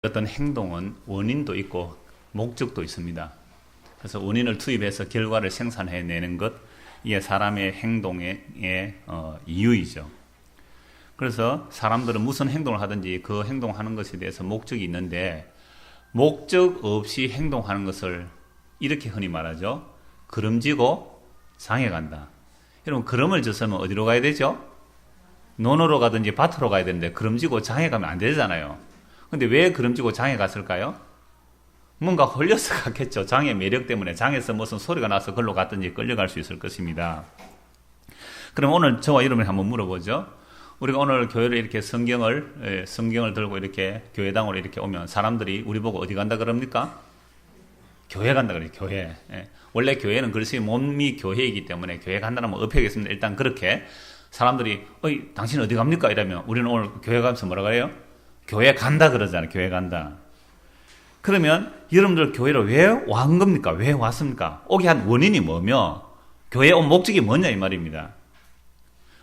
어떤 행동은 원인도 있고 목적도 있습니다. 그래서 원인을 투입해서 결과를 생산해내는 것, 이게 사람의 행동의 이유이죠. 그래서 사람들은 무슨 행동을 하든지 그 행동하는 것에 대해서 목적이 있는데, 목적 없이 행동하는 것을 이렇게 흔히 말하죠. 그름지고 장에 간다. 여러분, 그름을 졌으면 어디로 가야 되죠? 논으로 가든지 밭으로 가야 되는데 그름지고 장에 가면 안 되잖아요. 근데 왜 그름지고 장에 갔을까요? 뭔가 홀려서 갔겠죠. 장의 매력 때문에. 장에서 무슨 소리가 나서 걸로 갔든지 끌려갈 수 있을 것입니다. 그럼 오늘 저와 여러분이 한번 물어보죠. 우리가 오늘 교회를 이렇게 성경을 들고 이렇게 교회당으로 이렇게 오면 사람들이 우리 보고 어디 간다 그럽니까? 교회 간다 그래요. 교회. 원래 교회는 글쎄 몸이 교회이기 때문에 교회 간다는 뭐 업혀야겠습니다. 일단 그렇게 사람들이 당신 어디 갑니까? 이러면 우리는 오늘 교회 가면서 뭐라고 해요? 교회 간다 그러잖아요. 교회 간다. 그러면 여러분들 교회로 왜 온 겁니까? 왜 왔습니까? 오게 한 원인이 뭐며 교회에 온 목적이 뭐냐 이 말입니다.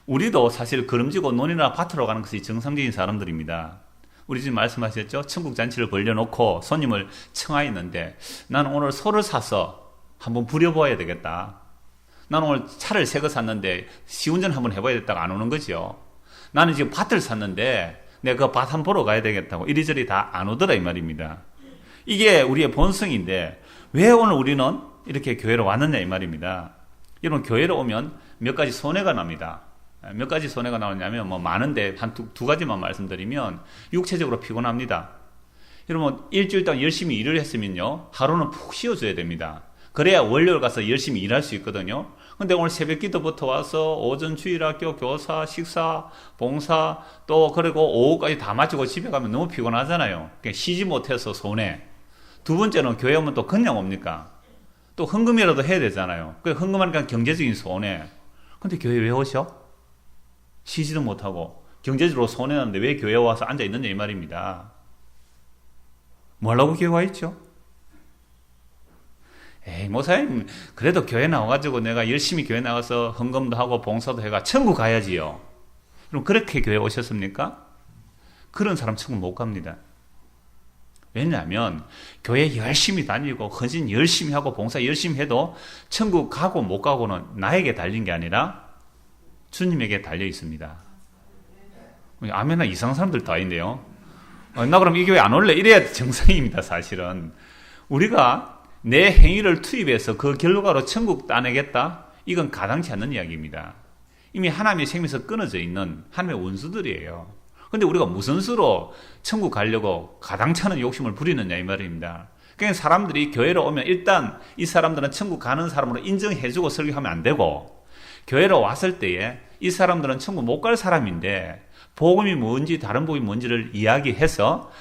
우리도 사실 그름지고 논이나 밭으로 가는 것이 정상적인 사람들입니다. 우리 지금 말씀하셨죠? 천국 잔치를 벌려놓고 손님을 청하였는데 나는 오늘 소를 사서 한번 부려보아야 되겠다. 나는 오늘 차를 새 거 샀는데 시운전 한번 해봐야 겠다고 안 오는 거죠. 나는 지금 밭을 샀는데 내가 그 밭 한번 보러 가야 되겠다고 이리저리 다 안 오더라 이 말입니다. 이게 우리의 본성인데 왜 오늘 우리는 이렇게 교회로 왔느냐 이 말입니다. 여러분, 교회로 오면 몇 가지 손해가 납니다. 몇 가지 손해가 나오냐면 뭐 많은데 한 두 가지만 말씀드리면 육체적으로 피곤합니다. 여러분, 일주일 동안 열심히 일을 했으면요 하루는 푹 쉬어줘야 됩니다. 그래야 월요일 가서 열심히 일할 수 있거든요. 근데 오늘 새벽 기도부터 와서 오전 주일학교, 교사, 식사, 봉사 또 그리고 오후까지 다 마치고 집에 가면 너무 피곤하잖아요. 쉬지 못해서 손해. 두 번째는 교회 오면 또 그냥 옵니까? 또 헌금이라도 해야 되잖아요. 그 헌금하니까 경제적인 손해. 근데 교회 왜 오셔? 쉬지도 못하고 경제적으로 손해나는데 왜 교회에 와서 앉아있느냐 이 말입니다. 뭐 하려고 교회 와 있죠? 목사님, 그래도 교회 나와가지고 내가 열심히 교회 나가서 헌금도 하고 봉사도 해가 천국 가야지요. 그럼 그렇게 교회 오셨습니까? 그런 사람 천국 못 갑니다. 왜냐하면 교회 열심히 다니고 헌신 열심히 하고 봉사 열심히 해도 천국 가고 못 가고는 나에게 달린 게 아니라 주님에게 달려 있습니다. 아멘나 이상한 사람들 다 있네요. 나 그럼 이 교회 안 올래? 이래야 정상입니다. 사실은 우리가 내 행위를 투입해서 그 결과로 천국 따내겠다? 이건 가당치 않는 이야기입니다. 이미 하나님의 생명에서 끊어져 있는 하나님의 원수들이에요. 근데 우리가 무슨 수로 천국 가려고 가당치 않은 욕심을 부리느냐 이 말입니다. 그러니까 사람들이 교회로 오면 일단 이 사람들은 천국 가는 사람으로 인정해주고 설교하면 안 되고, 교회로 왔을 때에 이 사람들은 천국 못 갈 사람인데 복음이 뭔지 다른 복음이 뭔지를 이야기해서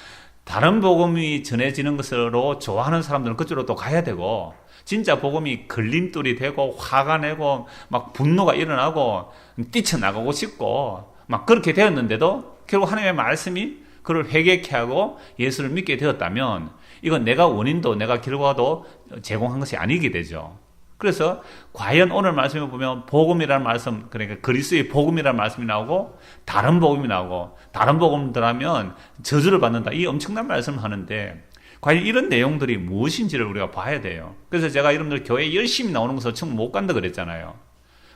다른 복음이 전해지는 것으로 좋아하는 사람들은 그쪽으로 또 가야 되고, 진짜 복음이 걸림돌이 되고 화가 내고 막 분노가 일어나고 뛰쳐나가고 싶고 막 그렇게 되었는데도 결국 하나님의 말씀이 그를 회개케 하고 예수를 믿게 되었다면 이건 내가 원인도 내가 결과도 제공한 것이 아니게 되죠. 그래서 과연 오늘 말씀에 보면 복음이라는 말씀, 그러니까 그리스도의 복음이라는 말씀이 나오고 다른 복음이 나오고 다른 복음들 하면 저주를 받는다, 이 엄청난 말씀을 하는데 과연 이런 내용들이 무엇인지를 우리가 봐야 돼요. 그래서 제가 여러분들 교회 열심히 나오는 것을 천국 못 간다 그랬잖아요.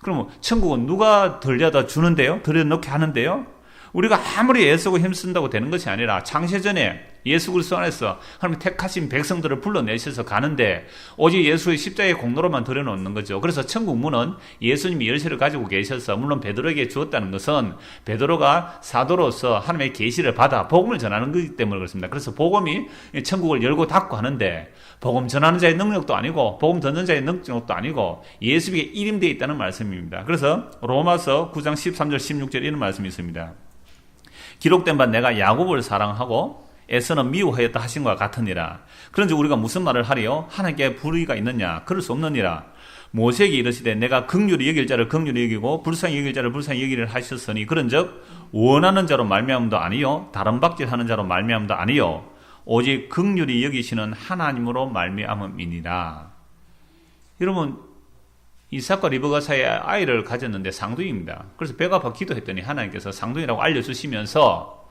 그럼 천국은 누가 들려다 주는데요? 들여놓게 하는데요? 우리가 아무리 애쓰고 힘쓴다고 되는 것이 아니라 창세전에 예수 그리스도 안에서 하나님 택하신 백성들을 불러내셔서 가는데 오직 예수의 십자가의 공로로만 들여놓는 거죠. 그래서 천국 문은 예수님이 열쇠를 가지고 계셔서, 물론 베드로에게 주었다는 것은 베드로가 사도로서 하나님의 계시를 받아 복음을 전하는 것이기 때문에 그렇습니다. 그래서 복음이 천국을 열고 닫고 하는데 복음 전하는 자의 능력도 아니고 복음 듣는 자의 능력도 아니고 예수에게 일임되어 있다는 말씀입니다. 그래서 로마서 9장 13절 16절 이런 말씀이 있습니다. 기록된 바 내가 야곱을 사랑하고 에서는 미워하였다 하신 것과 같으니라. 그런지 우리가 무슨 말을 하리요? 하나님께 불의가 있느냐? 그럴 수 없느니라. 모세에게 이르시되 내가 긍휼히 여길 자를 긍휼히 여기고 불쌍히 여길 자를 불쌍히 여기를 하셨으니 그런즉 원하는 자로 말미암음도 아니요 다른 박질하는 자로 말미암음도 아니요 오직 긍휼히 여기시는 하나님으로 말미암음이니라. 여러분, 이삭과 리브가 사이에 아이를 가졌는데 쌍둥이입니다. 그래서 배가 아파 기도했더니 하나님께서 쌍둥이라고 알려주시면서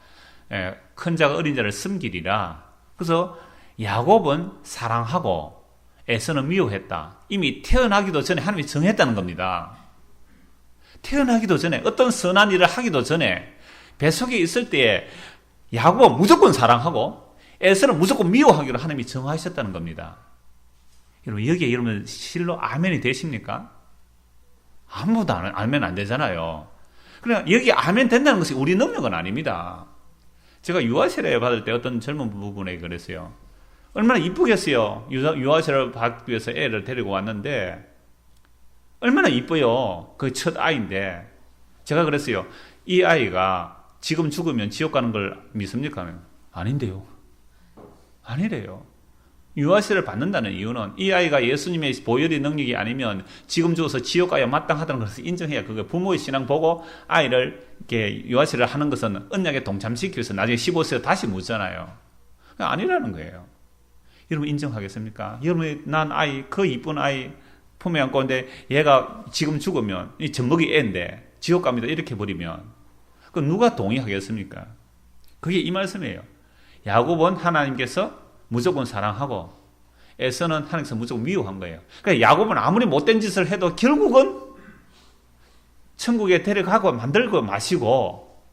큰 자가 어린 자를 섬기리라. 그래서 야곱은 사랑하고 에서는 미워했다. 이미 태어나기도 전에 하나님이 정했다는 겁니다. 태어나기도 전에 어떤 선한 일을 하기도 전에 뱃속에 있을 때에 야곱은 무조건 사랑하고 에서는 무조건 미워하기로 하나님이 정하셨다는 겁니다. 여러분 여기에 여러분 실로 아멘이 되십니까? 아무도 아멘 안 되잖아요. 그러나 여기 아멘 된다는 것이 우리 능력은 아닙니다. 제가 유아세례 받을 때 어떤 젊은 부부에게 그랬어요. 얼마나 이쁘겠어요. 유아세례를 받기 위해서 애를 데리고 왔는데 얼마나 이뻐요. 그 첫 아이인데 제가 그랬어요. 이 아이가 지금 죽으면 지옥 가는 걸 믿습니까? 아닌데요. 아니래요. 유아세례를 받는다는 이유는 이 아이가 예수님의 보혈의 능력이 아니면 지금 죽어서 지옥 가야 마땅하다는 것을 인정해야 그게 부모의 신앙 보고 아이를 이렇게 유아세례를 하는 것은 언약에 동참시켜서 나중에 15세에 다시 묻잖아요. 아니라는 거예요. 여러분 인정하겠습니까? 여러분 난 아이 그 이쁜 아이 품에 안고 있는데 얘가 지금 죽으면 이 젖먹이 애인데 지옥 갑니다 이렇게 버리면 그 누가 동의하겠습니까? 그게 이 말씀이에요. 야곱은 하나님께서 무조건 사랑하고 에서는 하나님께서 무조건 미워한 거예요. 그러니까 야곱은 아무리 못된 짓을 해도 결국은 천국에 데려가고 만들고 마시고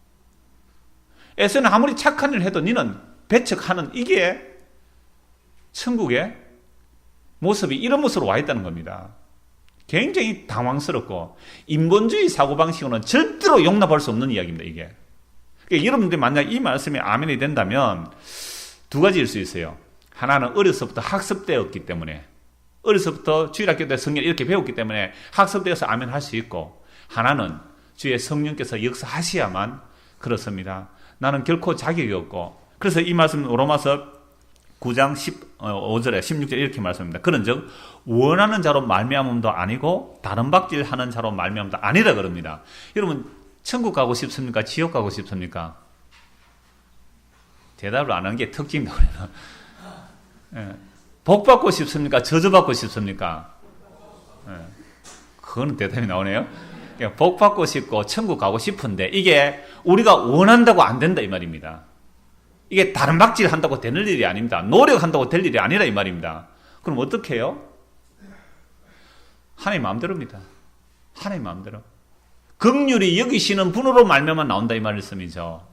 에서는 아무리 착한 일을 해도 너는 배척하는 이게 천국의 모습이 이런 모습으로 와 있다는 겁니다. 굉장히 당황스럽고 인본주의 사고방식으로는 절대로 용납할 수 없는 이야기입니다. 이게. 그러니까 여러분들이 만약 이 말씀에 아멘이 된다면 두 가지일 수 있어요. 하나는 어려서부터 학습되었기 때문에 어려서부터 주일학교 때 성경 이렇게 배웠기 때문에 학습되어서 아멘 할 수 있고 하나는 주의 성령께서 역사하셔야만 그렇습니다. 나는 결코 자격이 없고 그래서 이 말씀 로마서 9장 15절에 16절에 이렇게 말씀합니다. 그런즉 원하는 자로 말미암음도 아니고 다른 박질하는 자로 말미암음도 아니라 그럽니다. 여러분 천국 가고 싶습니까? 지옥 가고 싶습니까? 대답을 안 하는 게 특징입니다. 예. 복 받고 싶습니까? 저주 받고 싶습니까? 예. 그거는 대답이 나오네요. 복 받고 싶고 천국 가고 싶은데 이게 우리가 원한다고 안 된다 이 말입니다. 이게 다른 박질 한다고 되는 일이 아닙니다. 노력한다고 될 일이 아니라 이 말입니다. 그럼 어떻게 해요? 하나님 마음대로입니다. 하나님 마음대로. 긍휼히 여기시는 분으로 말미암아 나온다 이 말씀이죠.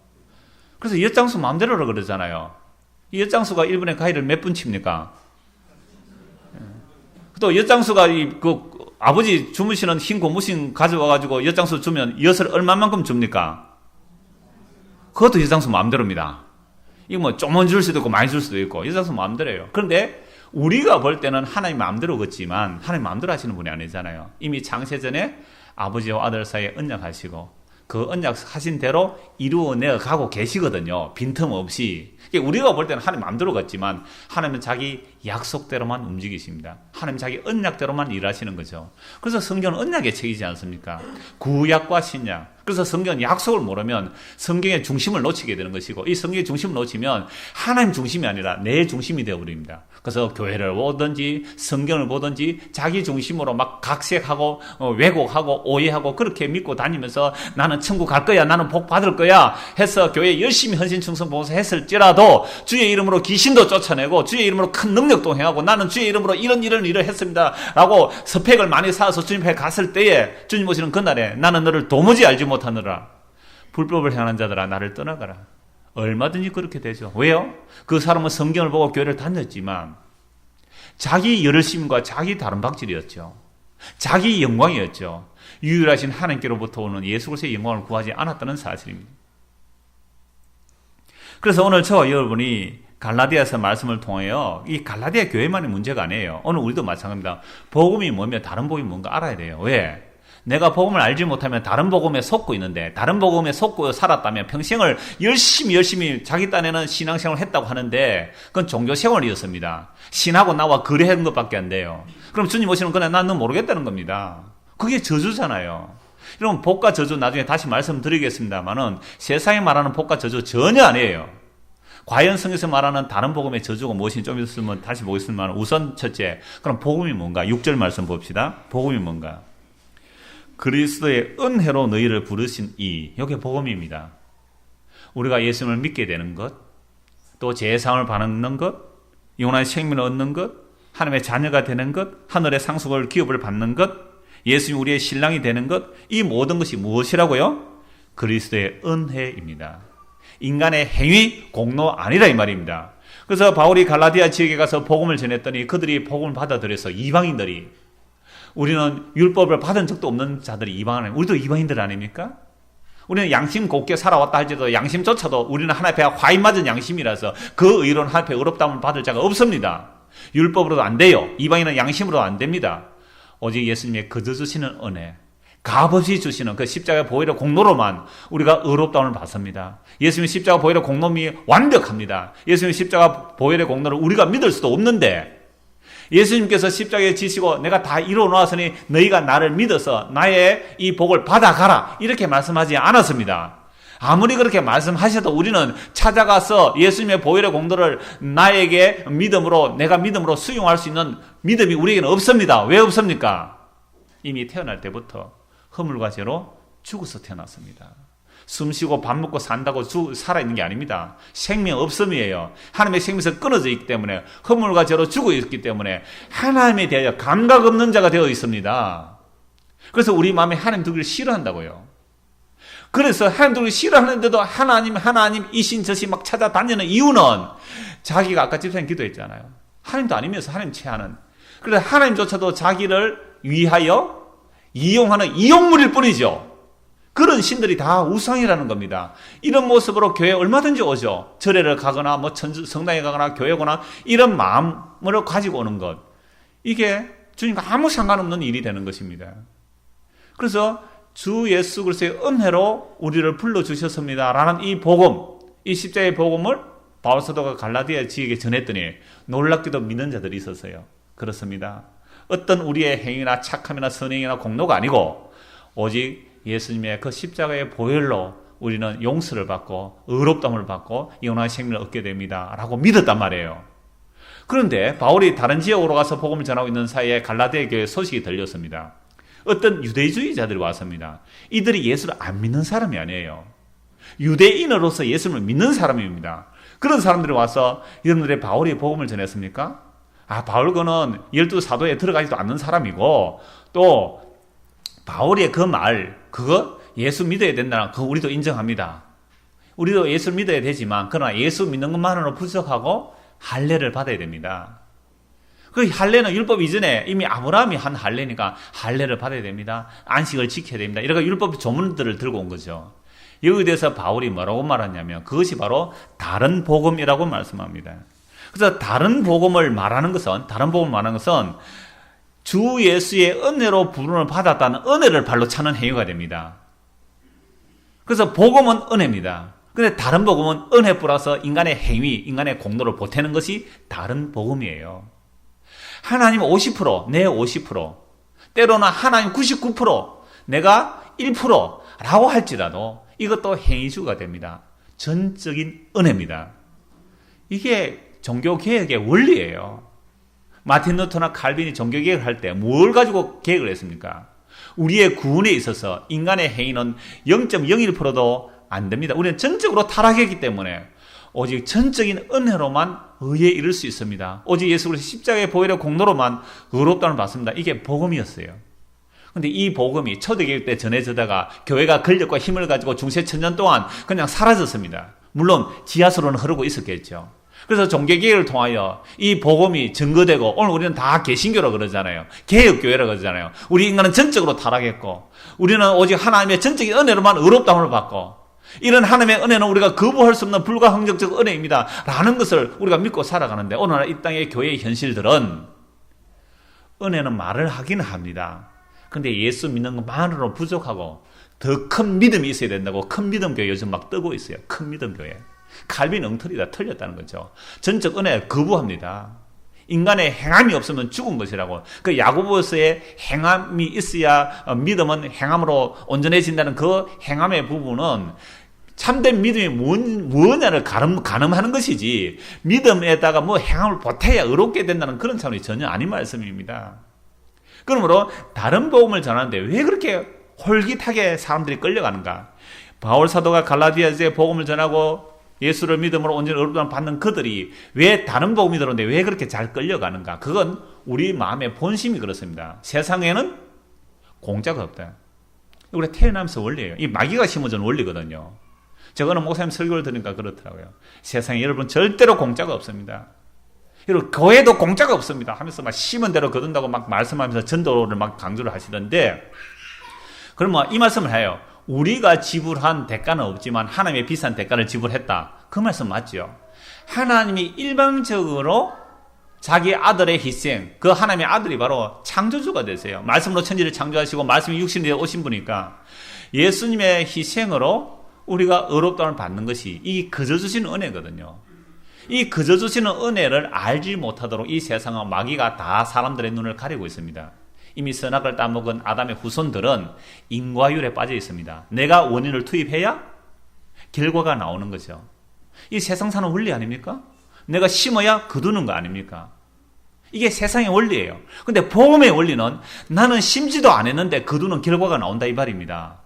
그래서 엿장수 마음대로라 그러잖아요. 이 엿장수가 1분에 가위를 몇 분 칩니까? 또 엿장수가 아버지 주무시는 흰 고무신 가져와가지고 엿장수 주면 엿을 얼마만큼 줍니까? 그것도 엿장수 마음대로입니다. 이거 뭐 조금 줄 수도 있고 많이 줄 수도 있고 엿장수 마음대로예요. 그런데 우리가 볼 때는 하나님 마음대로 걷지만 하나님 마음대로 하시는 분이 아니잖아요. 이미 창세전에 아버지와 아들 사이에 언약하시고 그 언약하신 대로 이루어내어 가고 계시거든요. 빈틈없이. 우리가 볼 때는 하나님 마음대로 걷지만 하나님은 자기 약속대로만 움직이십니다. 하나님 자기 언약대로만 일하시는 거죠. 그래서 성경은 언약의 책이지 않습니까? 구약과 신약. 그래서 성경은 약속을 모르면 성경의 중심을 놓치게 되는 것이고 이 성경의 중심을 놓치면 하나님 중심이 아니라 내 중심이 되어버립니다. 그래서 교회를 오든지 성경을 보든지 자기 중심으로 막 각색하고 왜곡하고 오해하고 그렇게 믿고 다니면서 나는 천국 갈 거야 나는 복 받을 거야 해서 교회에 열심히 헌신충성 봉사 했을지라도 주의 이름으로 귀신도 쫓아내고 주의 이름으로 큰 능력도 행하고 나는 주의 이름으로 이런 일을 했습니다 라고 스펙을 많이 쌓아서 주님 앞에 갔을 때에 주님 오시는 그날에 나는 너를 도무지 알지 못하느라 불법을 행하는 자들아 나를 떠나가라. 얼마든지 그렇게 되죠. 왜요? 그 사람은 성경을 보고 교회를 다녔지만 자기 열심과 자기 다른 박질이었죠. 자기 영광이었죠. 유일하신 하나님께로부터 오는 예수 그리스도의 영광을 구하지 않았다는 사실입니다. 그래서 오늘 저와 여러분이 갈라디아서 말씀을 통하여 이 갈라디아 교회만의 문제가 아니에요. 오늘 우리도 마찬가지입니다. 복음이 뭐며 다른 복음이 뭔가 알아야 돼요. 왜? 내가 복음을 알지 못하면 다른 복음에 속고 있는데 다른 복음에 속고 살았다면 평생을 열심히 자기 딴에는 신앙생활을 했다고 하는데 그건 종교생활이었습니다. 신하고 나와 거래한 것밖에 안 돼요. 그럼 주님 오시는 거는 나는 모르겠다는 겁니다. 그게 저주잖아요. 여러분 복과 저주 나중에 다시 말씀드리겠습니다만은 세상에 말하는 복과 저주 전혀 아니에요. 과연 성경에서 말하는 다른 복음의 저주가 무엇인지 좀 있으면 다시 보겠습니다만 우선 첫째 그럼 복음이 뭔가 6절 말씀 봅시다. 복음이 뭔가 그리스도의 은혜로 너희를 부르신 이게 복음입니다. 우리가 예수님을 믿게 되는 것, 또 제사함을 받는 것, 영원한 생명을 얻는 것, 하나님의 자녀가 되는 것, 하늘의 상속을 기업을 받는 것, 예수님 우리의 신랑이 되는 것, 이 모든 것이 무엇이라고요? 그리스도의 은혜입니다. 인간의 행위, 공로 아니라 이 말입니다. 그래서 바울이 갈라디아 지역에 가서 복음을 전했더니 그들이 복음을 받아들여서 이방인들이, 우리는 율법을 받은 적도 없는 자들이 이방인, 우리도 이방인들 아닙니까? 우리는 양심 곱게 살아왔다 할지라도 양심조차도 우리는 하나님 앞에 화인 맞은 양심이라서 그 의로는 하나님 앞에 의롭다함을 받을 자가 없습니다. 율법으로도 안 돼요. 이방인은 양심으로도 안 됩니다. 오직 예수님의 거저주시는 은혜, 값없이 주시는 그 십자가 보혈의 공로로만 우리가 의롭다함을 받습니다. 예수님의 십자가 보혈의 공로이 완벽합니다. 예수님의 십자가 보혈의 공로를 우리가 믿을 수도 없는데, 예수님께서 십자가에 지시고 내가 다 이루어 놓았으니 너희가 나를 믿어서 나의 이 복을 받아가라, 이렇게 말씀하지 않았습니다. 아무리 그렇게 말씀하셔도 우리는 찾아가서 예수님의 보혈의 공로를 나에게 믿음으로, 내가 믿음으로 수용할 수 있는 믿음이 우리에게는 없습니다. 왜 없습니까? 이미 태어날 때부터 허물과 죄로 죽어서 태어났습니다. 숨쉬고 밥 먹고 산다고 살아있는 게 아닙니다. 생명 없음이에요. 하나님의 생명에서 끊어져 있기 때문에, 허물과 죄로 죽어 있기 때문에 하나님에 대하여 감각 없는 자가 되어 있습니다. 그래서 우리 마음에 하나님 두기를 싫어한다고요. 그래서 하나님 두기를 싫어하는데도 하나님 이신 저신 막 찾아다니는 이유는, 자기가 아까 집사님 기도했잖아요. 하나님도 아니면서 하나님 체하는, 그래서 하나님조차도 자기를 위하여 이용하는 이용물일 뿐이죠. 그런 신들이 다 우상이라는 겁니다. 이런 모습으로 교회에 얼마든지 오죠. 절에를 가거나 성당에 가거나 교회 오거나 이런 마음을 가지고 오는 것, 이게 주님과 아무 상관없는 일이 되는 것입니다. 그래서 주 예수 그리스도의 은혜로 우리를 불러주셨습니다 라는 이 복음, 이 십자가의 복음을 바울 사도가 갈라디아 지역에 전했더니 놀랍게도 믿는 자들이 있었어요. 그렇습니다. 어떤 우리의 행위나 착함이나 선행이나 공로가 아니고 오직 예수님의 그 십자가의 보혈로 우리는 용서를 받고 의롭다함을 받고 영원한 생명을 얻게 됩니다 라고 믿었단 말이에요. 그런데 바울이 다른 지역으로 가서 복음을 전하고 있는 사이에 갈라디아 교회 소식이 들렸습니다. 어떤 유대주의자들이 왔습니다. 이들이 예수를 안 믿는 사람이 아니에요. 유대인으로서 예수를 믿는 사람입니다. 그런 사람들이 와서, 여러분들의 바울이 복음을 전했습니까? 바울 그는 12사도에 들어가지도 않는 사람이고, 또 바울의 그 말, 그거 예수 믿어야 된다는 그거 우리도 인정합니다. 우리도 예수를 믿어야 되지만, 그러나 예수 믿는 것만으로 부족하고 할례를 받아야 됩니다. 그 할례는 율법 이전에 이미 아브라함이 한 할례니까 할례를 받아야 됩니다. 안식을 지켜야 됩니다. 이렇게 율법 조문들을 들고 온 거죠. 여기에 대해서 바울이 뭐라고 말하냐면, 그것이 바로 다른 복음이라고 말씀합니다. 그래서 다른 복음을 말하는 것은 주 예수의 은혜로 부름을 받았다는 은혜를 발로 차는 행위가 됩니다. 그래서 복음은 은혜입니다. 그런데 다른 복음은 은혜 플러스 인간의 행위, 인간의 공로를 보태는 것이 다른 복음이에요. 하나님 50%, 내 50%, 때로는 하나님 99%, 내가 1%라고 할지라도 이것도 행위주가 됩니다. 전적인 은혜입니다. 이게 종교개혁의 원리예요. 마틴 루터나 칼빈이 종교개혁을 할 때 뭘 가지고 개혁을 했습니까? 우리의 구원에 있어서 인간의 행위는 0.01%도 안 됩니다. 우리는 전적으로 타락했기 때문에 오직 전적인 은혜로만 의에 이를 수 있습니다. 오직 예수 그리스도 십자가의 보혈의 공로로만 의롭다함을 받습니다. 이게 복음이었어요. 근데 이 복음이 초대교육 때 전해지다가 교회가 권력과 힘을 가지고 중세 천년 동안 그냥 사라졌습니다. 물론 지하수로는 흐르고 있었겠죠. 그래서 종교개혁을 통하여 이 복음이 증거되고, 오늘 우리는 다 개신교라고 그러잖아요. 개혁교회라고 그러잖아요. 우리 인간은 전적으로 타락했고, 우리는 오직 하나님의 전적인 은혜로만 의롭다함을 받고, 이런 하나님의 은혜는 우리가 거부할 수 없는 불가항력적 은혜입니다 라는 것을 우리가 믿고 살아가는데, 오늘날 이 땅의 교회의 현실들은 은혜는 말을 하긴 합니다. 근데 예수 믿는 것만으로 부족하고 더 큰 믿음이 있어야 된다고 큰 믿음 교회 요즘 막 뜨고 있어요. 큰 믿음 교회. 칼빈 엉터리다, 틀렸다는 거죠. 전적 은혜 거부합니다. 인간의 행함이 없으면 죽은 것이라고. 그 야고보서의 행함이 있어야 믿음은 행함으로 온전해진다는 그 행함의 부분은 참된 믿음이 뭐냐를 가늠하는 것이지, 믿음에다가 뭐 행함을 보태야 의롭게 된다는 그런 차원이 전혀 아닌 말씀입니다. 그러므로 다른 복음을 전하는데 왜 그렇게 홀깃하게 사람들이 끌려가는가? 바울 사도가 갈라디아에 복음을 전하고 예수를 믿음으로 온전히 의롭다함을 받는 그들이 왜 다른 복음이 들었는데 왜 그렇게 잘 끌려가는가? 그건 우리 마음의 본심이 그렇습니다. 세상에는 공짜가 없다. 우리가 태어나면서 원리예요. 이 마귀가 심어준 원리거든요. 저거는 목사님 설교를 들으니까 그렇더라고요. 세상에 여러분 절대로 공짜가 없습니다. 여러분 교회도 공짜가 없습니다 하면서 막 심은 대로 거둔다고 막 말씀하면서 전도를 막 강조를 하시던데, 그러면 이 말씀을 해요. 우리가 지불한 대가는 없지만 하나님의 비싼 대가를 지불했다. 그 말씀 맞죠? 하나님이 일방적으로 자기 아들의 희생, 그 하나님의 아들이 바로 창조주가 되세요. 말씀으로 천지를 창조하시고 말씀이 육신이 되어 오신 분이니까 예수님의 희생으로 우리가 의롭다함을 받는 것이 이 거저 주시는 은혜거든요. 이 거저 주시는 은혜를 알지 못하도록 이 세상은 마귀가 다 사람들의 눈을 가리고 있습니다. 이미 선악을 따먹은 아담의 후손들은 인과율에 빠져 있습니다. 내가 원인을 투입해야 결과가 나오는 거죠. 이 세상 사는 원리 아닙니까? 내가 심어야 거두는 거 아닙니까? 이게 세상의 원리예요. 근데 복음의 원리는 나는 심지도 안 했는데 거두는 결과가 나온다 이 말입니다.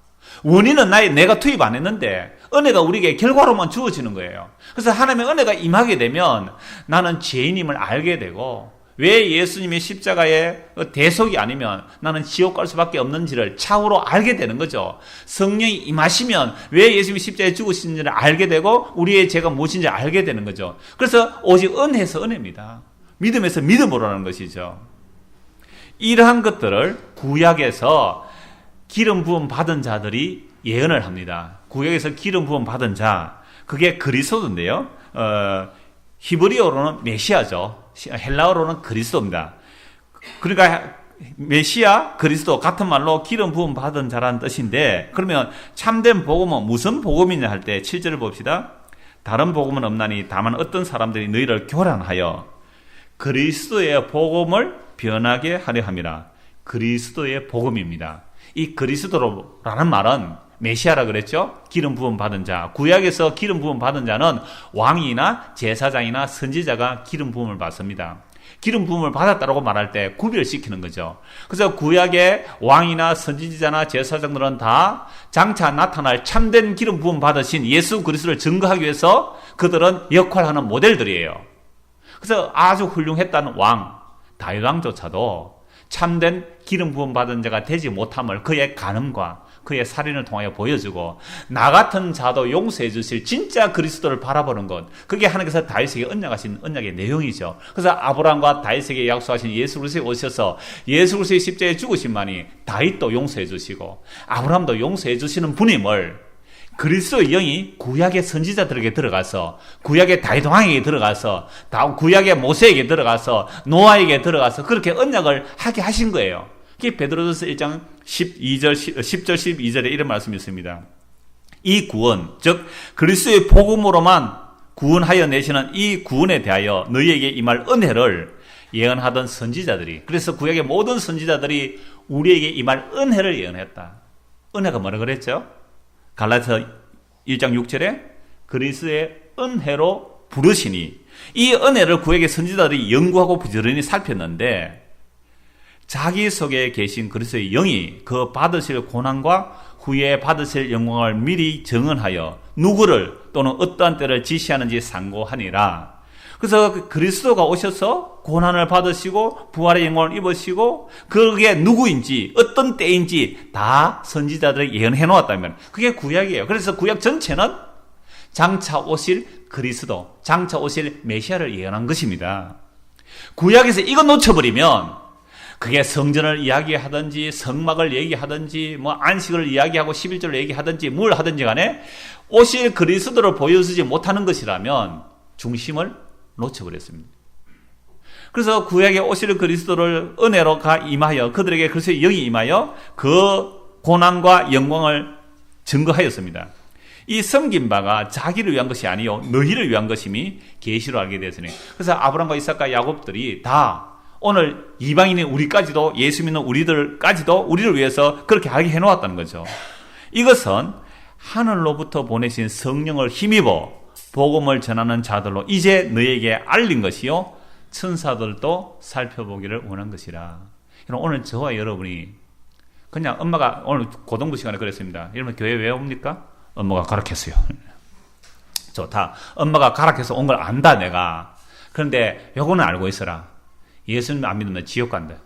원인은 내가 투입 안 했는데 은혜가 우리에게 결과로만 주어지는 거예요. 그래서 하나님의 은혜가 임하게 되면 나는 죄인임을 알게 되고, 왜 예수님의 십자가의 대속이 아니면 나는 지옥 갈 수밖에 없는지를 차후로 알게 되는 거죠. 성령이 임하시면 왜 예수님이 십자가에 죽으신지를 알게 되고 우리의 죄가 무엇인지 알게 되는 거죠. 그래서 오직 은혜에서 은혜입니다. 믿음에서 믿음으로라는 것이죠. 이러한 것들을 구약에서 기름 부음 받은 자들이 예언을 합니다. 구약에서 기름 부음 받은 자, 그게 그리스도인데요. 히브리어로는 메시아죠. 헬라어로는 그리스도입니다. 그러니까 메시아, 그리스도 같은 말로 기름 부음 받은 자라는 뜻인데, 그러면 참된 복음은 무슨 복음이냐 할 때 7절을 봅시다. 다른 복음은 없나니 다만 어떤 사람들이 너희를 교란하여 그리스도의 복음을 변하게 하려 함이라. 그리스도의 복음입니다. 이 그리스도라는 말은 메시아라 그랬죠? 기름 부음 받은 자. 구약에서 기름 부음 받은 자는 왕이나 제사장이나 선지자가 기름 부음을 받습니다. 기름 부음을 받았다고 말할 때 구별시키는 거죠. 그래서 구약의 왕이나 선지자나 제사장들은 다 장차 나타날 참된 기름 부음 받으신 예수 그리스도를 증거하기 위해서 그들은 역할하는 모델들이에요. 그래서 아주 훌륭했다는 왕, 다윗 왕조차도 참된 기름 부음 받은 자가 되지 못함을 그의 간음과 그의 살인을 통하여 보여주고, 나 같은 자도 용서해 주실 진짜 그리스도를 바라보는 것, 그게 하나님께서 다윗에게 언약하신 언약의 내용이죠. 그래서 아브라함과 다윗에게 약속하신 예수 그리스도에 오셔서 예수 그리스도의 십자가에 죽으신만이 다윗도 용서해 주시고 아브라함도 용서해 주시는 분임을 그리스도의 영이 구약의 선지자들에게 들어가서, 구약의 다윗 왕에게 들어가서, 구약의 모세에게 들어가서, 노아에게 들어가서 그렇게 언약을 하게 하신 거예요. 그게 베드로전서 1장 10절 12절에 이런 말씀이 있습니다. 이 구원, 즉 그리스도의 복음으로만 구원하여 내시는 이 구원에 대하여 너희에게 임할 은혜를 예언하던 선지자들이, 그래서 구약의 모든 선지자들이 우리에게 임할 은혜를 예언했다. 은혜가 뭐라 그랬죠? 갈라디아서 1장 6절에 그리스도의 은혜로 부르시니, 이 은혜를 구약의 선지자들이 연구하고 부지런히 살폈는데 자기 속에 계신 그리스도의 영이 그 받으실 고난과 후에 받으실 영광을 미리 정언하여 누구를 또는 어떠한 때를 지시하는지 상고하니라. 그래서 그리스도가 오셔서 고난을 받으시고 부활의 영광을 입으시고 그게 누구인지 어떤 때인지 다 선지자들이 예언해 놓았다면 그게 구약이에요. 그래서 구약 전체는 장차 오실 그리스도, 장차 오실 메시아를 예언한 것입니다. 구약에서 이거 놓쳐버리면 그게 성전을 이야기하든지 성막을 얘기하든지 뭐 안식을 이야기하고 11절을 얘기하든지 뭘 하든지 간에 오실 그리스도를 보여주지 못하는 것이라면 중심을 놓쳐버렸습니다. 그래서 구약에 오실 그리스도를 은혜로 임하여 그들에게 그리스도의 영이 임하여 그 고난과 영광을 증거하였습니다. 이 섬긴 바가 자기를 위한 것이 아니요 너희를 위한 것임이 계시로 알게 되었으니, 그래서 아브라함과 이삭과 야곱들이 다 오늘 이방인인 우리까지도, 예수 믿는 우리들까지도 우리를 위해서 그렇게 알게 해놓았다는 거죠. 이것은 하늘로부터 보내신 성령을 힘입어 복음을 전하는 자들로 이제 너에게 알린 것이요 천사들도 살펴보기를 원한 것이라. 오늘 저와 여러분이 그냥 엄마가 오늘 고등부 시간에 그랬습니다. 여러분 교회 왜 옵니까? 엄마가 가르쳤어요. 좋다. 엄마가 가락해서 온 걸 안다, 내가. 그런데 요거는 알고 있어라. 예수님 안 믿으면 지옥 간다.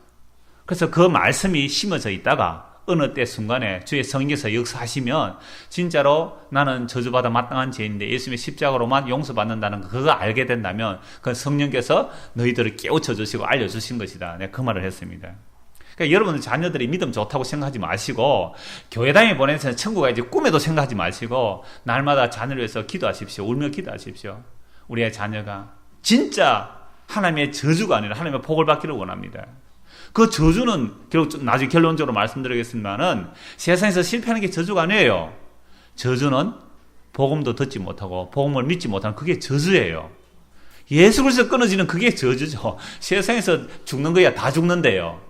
그래서 그 말씀이 심어져 있다가 어느 때 순간에 주의 성령께서 역사하시면 진짜로 나는 저주받아 마땅한 죄인데 예수님의 십자가로만 용서받는다는 거 그거 알게 된다면 그 성령께서 너희들을 깨우쳐 주시고 알려주신 것이다. 내가 그 말을 했습니다. 그러니까 여러분들 자녀들이 믿음 좋다고 생각하지 마시고 교회당에 보내서 천국 가야지 꿈에도 생각하지 마시고 날마다 자녀를 위해서 기도하십시오. 울며 기도하십시오. 우리의 자녀가 진짜 하나님의 저주가 아니라 하나님의 복을 받기를 원합니다. 그 저주는 결국 나중에 결론적으로 말씀드리겠습니다만은 세상에서 실패하는 게 저주가 아니에요. 저주는 복음도 듣지 못하고 복음을 믿지 못하는 그게 저주예요. 예수 그리스도 끊어지는 그게 저주죠. 세상에서 죽는 거야 다 죽는데요.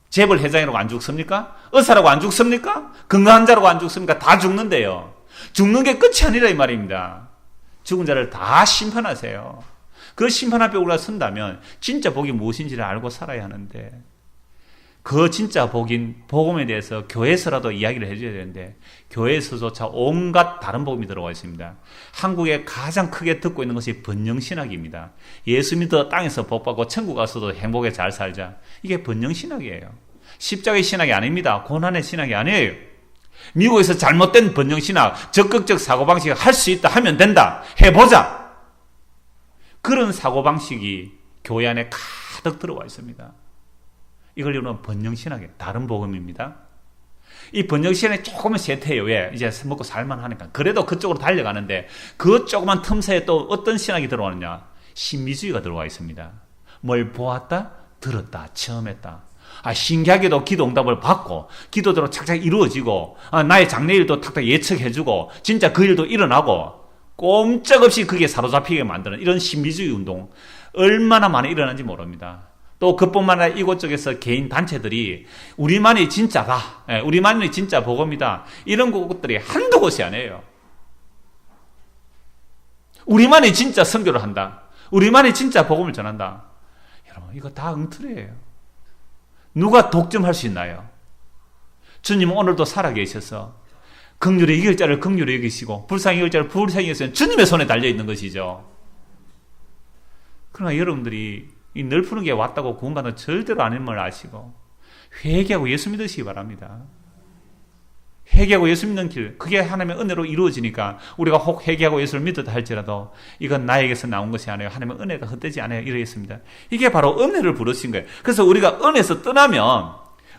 재벌 회장이라고 안 죽습니까? 의사라고 안 죽습니까? 건강한 자라고 안 죽습니까? 다 죽는데요. 죽는 게 끝이 아니라 이 말입니다. 죽은 자를 다 심판하세요. 그 심판 앞에 우리가 선다면 진짜 복이 무엇인지를 알고 살아야 하는데 그 진짜 복인 복음에 대해서 교회에서라도 이야기를 해줘야 되는데 교회에서조차 온갖 다른 복음이 들어와 있습니다. 한국에 가장 크게 듣고 있는 것이 번영신학입니다. 예수 믿어 땅에서 복받고 천국 가서도 행복에 잘 살자. 이게 번영신학이에요. 십자가의 신학이 아닙니다. 고난의 신학이 아니에요. 미국에서 잘못된 번영신학, 적극적 사고방식 할 수 있다 하면 된다. 해보자. 그런 사고방식이 교회 안에 가득 들어와 있습니다. 이걸 이루는 번영신학이에요. 다른 복음입니다. 이 번영신학이 조금은 세태예요. 왜? 이제 먹고 살만하니까. 그래도 그쪽으로 달려가는데 그 조그만 틈새에 또 어떤 신학이 들어오느냐? 신비주의가 들어와 있습니다. 뭘 보았다? 들었다. 체험했다. 신기하게도 기도 응답을 받고 기도대로 착착 이루어지고 나의 장래일도 탁탁 예측해주고 진짜 그 일도 일어나고 꼼짝없이 그게 사로잡히게 만드는 이런 신비주의 운동 얼마나 많이 일어나는지 모릅니다. 또 그뿐만 아니라 이곳저곳에서 개인 단체들이 우리만이 진짜다. 우리만이 진짜 복음이다. 이런 것들이 한두 곳이 아니에요. 우리만이 진짜 선교를 한다. 우리만이 진짜 복음을 전한다. 여러분 이거 다 엉터리예요. 누가 독점할 수 있나요? 주님은 오늘도 살아계셔서 긍휼히 이길 자를 긍휼히 여기시고 불쌍히 여길 자를 불쌍히 여기시는 주님의 손에 달려있는 것이죠. 그러나 여러분들이 이 늘 푸는 게 왔다고 구원받는 절대로 아닌 걸 아시고 회개하고 예수 믿으시기 바랍니다. 회개하고 예수 믿는 길 그게 하나님의 은혜로 이루어지니까 우리가 혹 회개하고 예수를 믿었다 할지라도 이건 나에게서 나온 것이 아니에요. 하나님의 은혜가 헛되지 않아요. 이러겠습니다. 이게 바로 은혜를 부르신 거예요. 그래서 우리가 은혜에서 떠나면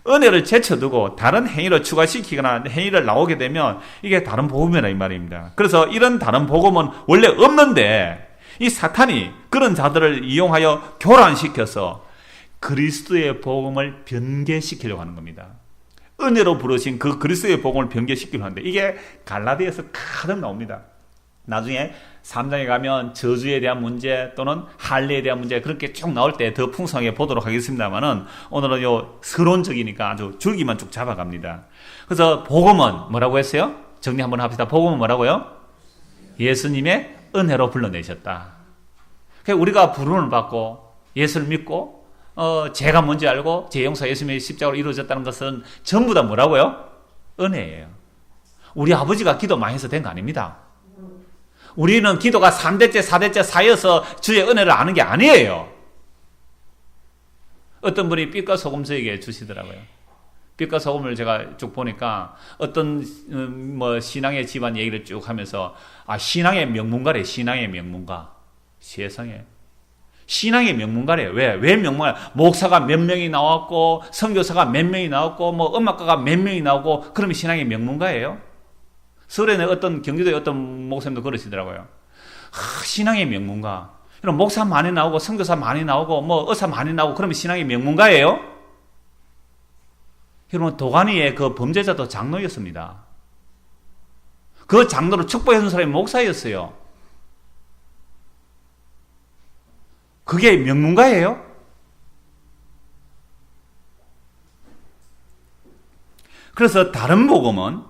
은혜를 제쳐두고 다른 행위를 추가시키거나 행위를 나오게 되면 이게 다른 복음이라 이 말입니다. 그래서 이런 다른 복음은 원래 없는데 이 사탄이 그런 자들을 이용하여 교란시켜서 그리스도의 복음을 변개시키려고 하는 겁니다. 은혜로 부르신 그 그리스도의 복음을 변개시키려고 하는데 이게 갈라디아에서 가득 나옵니다. 나중에 3장에 가면 저주에 대한 문제 또는 할례에 대한 문제 그렇게 쭉 나올 때 더 풍성하게 보도록 하겠습니다만은 오늘은 요 서론적이니까 아주 줄기만 쭉 잡아갑니다. 그래서 복음은 뭐라고 했어요? 정리 한번 합시다. 복음은 뭐라고요? 예수님의 은혜로 불러내셨다. 그러니까 우리가 부름을 받고 예수를 믿고 죄가 뭔지 알고 죄 용서 예수님의 십자가로 이루어졌다는 것은 전부 다 뭐라고요? 은혜예요. 우리 아버지가 기도 많이 해서 된 거 아닙니다. 우리는 기도가 3대째 4대째 쌓여서 주의 은혜를 아는 게 아니에요. 어떤 분이 빛과 소금 저에게 주시더라고요. 빛과 소금을 제가 쭉 보니까 어떤 신앙의 집안 얘기를 쭉 하면서 신앙의 명문가래. 신앙의 명문가. 세상에 신앙의 명문가래요. 왜 명문가? 목사가 몇 명이 나왔고 선교사가 몇 명이 나왔고 뭐 음악가가 몇 명이 나오고 그러면 신앙의 명문가예요. 서울에는 어떤 경기도의 어떤 목사님도 그러시더라고요. 신앙의 명문가. 그럼 목사 많이 나오고 선교사 많이 나오고 뭐 의사 많이 나오고 그러면 신앙의 명문가예요. 여러분 도가니의 그 범죄자도 장로였습니다. 그 장로를 축복해준 사람이 목사였어요. 그게 명문가예요? 그래서 다른 복음은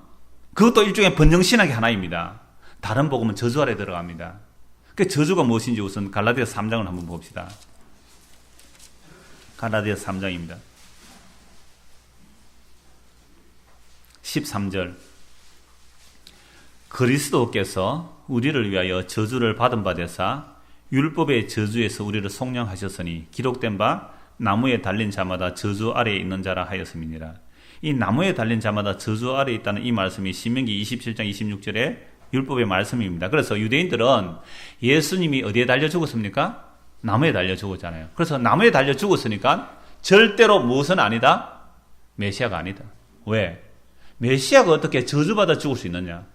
그것도 일종의 번영신학의 하나입니다. 다른 복음은 저주 아래 들어갑니다. 그 저주가 무엇인지 우선 갈라디아서 3장을 한번 봅시다. 갈라디아서 3장입니다. 13절 그리스도께서 우리를 위하여 저주를 받은 바 되사 율법의 저주에서 우리를 속량하셨으니 기록된 바 나무에 달린 자마다 저주 아래에 있는 자라 하였음이니라. 이 나무에 달린 자마다 저주 아래에 있다는 이 말씀이 신명기 27장 26절에 율법의 말씀입니다. 그래서 유대인들은 예수님이 어디에 달려 죽었습니까? 나무에 달려 죽었잖아요. 그래서 나무에 달려 죽었으니까 절대로 무엇은 아니다? 메시아가 아니다. 왜? 메시아가 어떻게 저주받아 죽을 수 있느냐?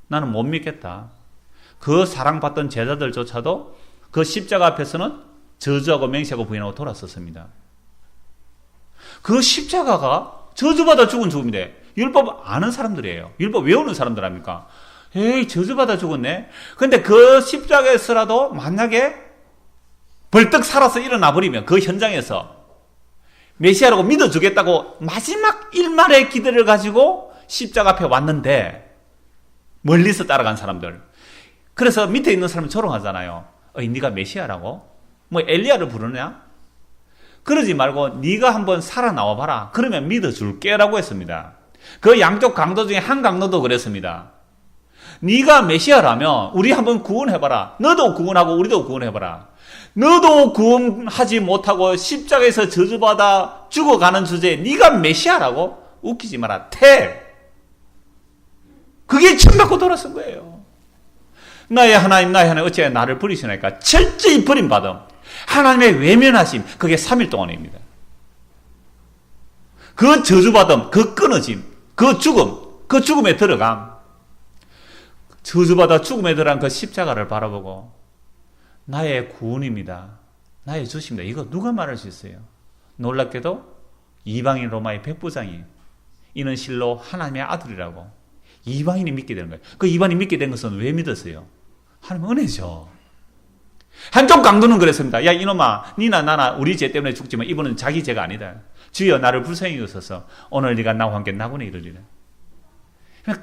나는 못 믿겠다. 그 사랑받던 제자들조차도 그 십자가 앞에서는 저주하고 맹세하고 부인하고 돌았었습니다. 그 십자가가 저주받아 죽은 죽음인데 율법 아는 사람들이에요. 율법 외우는 사람들 아닙니까? 에이, 저주받아 죽었네. 근데 그 십자가에서라도 만약에 벌떡 살아서 일어나 버리면 그 현장에서 메시아라고 믿어주겠다고 마지막 일말의 기대를 가지고 십자가 앞에 왔는데 멀리서 따라간 사람들. 그래서 밑에 있는 사람은 조롱하잖아요. 네가 메시아라고? 뭐 엘리야를 부르냐? 그러지 말고 네가 한번 살아나와 봐라. 그러면 믿어줄게라고 했습니다. 그 양쪽 강도 중에 한 강도도 그랬습니다. 네가 메시아라면 우리 한번 구원해봐라. 너도 구원하고 우리도 구원해봐라. 너도 구원하지 못하고 십자가에서 저주받아 죽어가는 주제에 네가 메시아라고? 웃기지 마라. 그게 침 받고 돌아선 거예요. 나의 하나님 어찌하여 나를 버리시나이까? 철저히 버림받음. 하나님의 외면하심. 그게 3일 동안입니다. 그 저주받음, 그 끊어짐, 그 죽음, 그 죽음에 들어감. 저주받아 죽음에 들어간 그 십자가를 바라보고 나의 구원입니다. 나의 주십니다. 이거 누가 말할 수 있어요? 놀랍게도 이방인 로마의 백부장이 이는 실로 하나님의 아들이라고 이방인이 믿게 되는 거예요. 그 이방인이 믿게 된 것은 왜 믿었어요? 하나님 은혜죠. 한쪽 강도는 그랬습니다. 야 이놈아, 니나 나나 우리 죄 때문에 죽지만 이분은 자기 죄가 아니다. 주여 나를 불쌍히 여기소서. 오늘 네가 나와 함께 낙원에 이르리라.